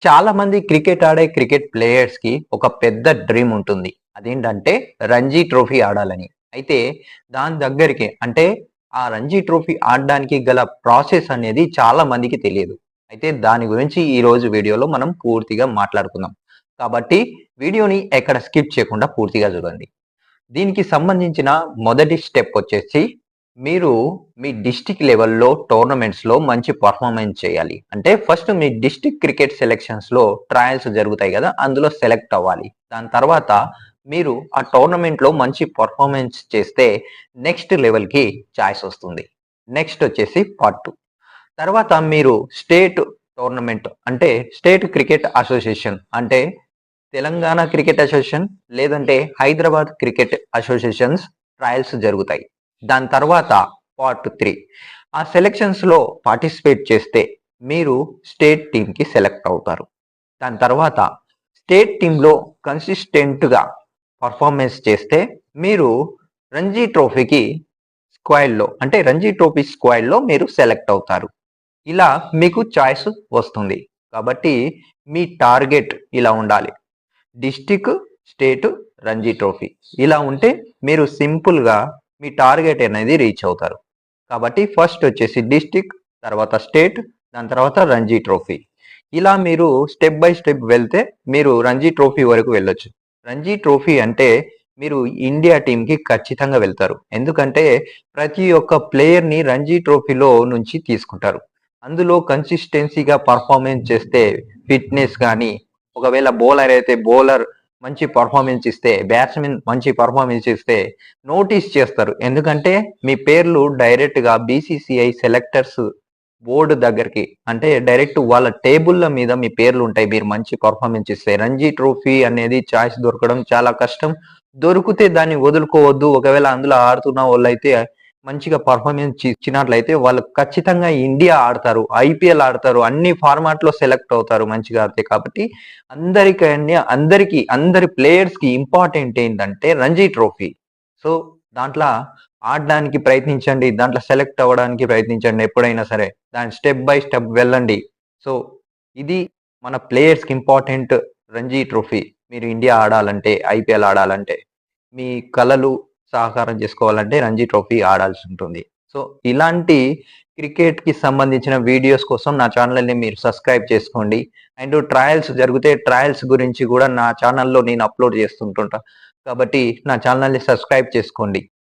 చాలా మంది క్రికెట్ ఆడే క్రికెట్ ప్లేయర్స్ కి ఒక పెద్ద డ్రీమ్ ఉంటుంది. అదేంటంటే రంజీ ట్రోఫీ ఆడాలని. అయితే దాని దగ్గరికి అంటే ఆ రంజీ ట్రోఫీ ఆడడానికి గల ప్రాసెస్ అనేది చాలా మందికి తెలియదు. అయితే దాని గురించి ఈ రోజు వీడియోలో మనం పూర్తిగా మాట్లాడుకుందాం. కాబట్టి వీడియోని ఎక్కడ స్కిప్ చేయకుండా పూర్తిగా చూడండి. దీనికి సంబంధించిన మొదటి స్టెప్ వచ్చేసి మీరు మీ డిస్ట్రిక్ట్ లెవెల్‌లో టోర్నమెంట్స్‌లో మంచి పెర్ఫార్మన్స్ చేయాలి. అంటే ఫస్ట్ మీ డిస్ట్రిక్ట్ క్రికెట్ సెలక్షన్స్‌లో ట్రయల్స్ జరుగుతాయి గదా! అందులో సెలెక్ట్ అవ్వాలి. దాని తర్వాత మీరు ఆ టోర్నమెంట్‌లో మంచి పెర్ఫార్మన్స్ చేస్తే నెక్స్ట్ లెవెల్‌కి చాయిస్ వస్తుంది. నెక్స్ట్ వచ్చేసి పార్ట్ 2. తర్వాత మీరు స్టేట్ టోర్నమెంట్ అంటే స్టేట్ క్రికెట్ అసోసియేషన్ అంటే తెలంగాణ క్రికెట్ అసోసియేషన్ లేదంటే హైదరాబాద్ క్రికెట్ అసోసియేషన్స్ ట్రయల్స్ జరుగుతాయి. దాని తర్వాత పార్ట్ 3 ఆ సెలక్షన్స్‌లో పార్టిసిపేట్ చేస్తే మీరు స్టేట్ టీమ్‌కి సెలెక్ట్ అవుతారు. దాని తర్వాత స్టేట్ టీమ్‌లో కన్సిస్టెంట్‌గా పర్ఫార్మెన్స్ చేస్తే మీరు రంజీ ట్రోఫీకి స్క్వాడ్‌లో అంటే రంజీ ట్రోఫీ స్క్వాడ్‌లో మీరు సెలెక్ట్ అవుతారు. ఇలా మీకు చాయిస్ వస్తుంది. కాబట్టి మీ టార్గెట్ ఇలా ఉండాలి. District, state, Ranji trophy. ఇలా ఉంటే మీరు సింపుల్‌గా మీ టార్గెట్ అనేది రీచ్ అవుతారు. కాబట్టి ఫస్ట్ వచ్చేసి డిస్ట్రిక్ట్, తర్వాత స్టేట్, దాని తర్వాత రంజీ ట్రోఫీ. ఇలా మీరు స్టెప్ బై స్టెప్ వెళ్తే మీరు రంజీ ట్రోఫీ వరకు వెళ్ళొచ్చు. రంజీ ట్రోఫీ అంటే మీరు ఇండియా టీమ్‌కి ఖచ్చితంగా వెళ్తారు. ఎందుకంటే ప్రతి ఒక్క ప్లేయర్‌ని రంజీ ట్రోఫీలో నుంచి తీసుకుంటారు. అందులో కన్సిస్టెన్సీగా పర్ఫార్మెన్స్ చేస్తే ఫిట్‌నెస్ గాని, ఒకవేళ బౌలర్ అయితే బౌలర్ మంచి పర్ఫార్మెన్స్ ఇస్తే, బ్యాట్స్‌మెన్ మంచి పర్ఫార్మెన్స్ ఇస్తే నోటీస్ చేస్తారు. ఎందుకంటే మీ పేర్లు డైరెక్ట్‌గా బీసీసీఐ సెలెక్టర్స్ బోర్డ్ దగ్గరికి అంటే డైరెక్ట్ వాళ్ళ టేబుల్ల మీద మీ పేర్లుంటాయి. మీరు మంచి పర్ఫార్మెన్స్ ఇస్తే. రంజీ ట్రోఫీ అనేది చాయిస్ దొరకడం చాలా కష్టం. దొరికితే దాన్ని వదులుకోవద్దు. ఒకవేళ అందులో ఆడుతున్న వాళ్ళైతే మంచిగా పర్ఫార్మెన్స్ ఇచ్చినట్లయితే వాళ్ళు ఖచ్చితంగా ఇండియా ఆడతారు. ఐపీఎల్ ఆడతారు. అన్ని ఫార్మాట్‌లో సెలెక్ట్ అవుతారు మంచిగా ఆడితే. కాబట్టి అందరి ప్లేయర్స్‌కి ఇంపార్టెంట్ ఏంటంటే రంజీ ట్రోఫీ. సో, దాంట్ల ఆడడానికి ప్రయత్నించండి. దాంట్లో సెలెక్ట్ అవ్వడానికి ప్రయత్నించండి ఎప్పుడైనా సరే. దాని స్టెప్ బై స్టెప్ వెళ్ళండి. సో, ఇది మన ప్లేయర్స్‌కి ఇంపార్టెంట్ రంజీ ట్రోఫీ. మీరు ఇండియా ఆడాలంటే, ఐపీఎల్ ఆడాలంటే, మీ కలలు సాకారం చేసుకోవాలంటే రంజీ ట్రోఫీ ఆడాల్సి ఉంటుంది. సో, ఇలాంటి క్రికెట్‌కి సంబంధించిన వీడియోస్ కోసం నా ఛానల్‌ని మీరు సబ్స్క్రైబ్ చేసుకోండి. అండ్ ట్రయల్స్ జరిగితే ట్రయల్స్ గురించి గూడా నా ఛానల్‌లో నేను అప్‌లోడ్ చేస్తుంటుంటా. కాబట్టి నా ఛానల్‌ని సబ్స్క్రైబ్ చేసుకోండి.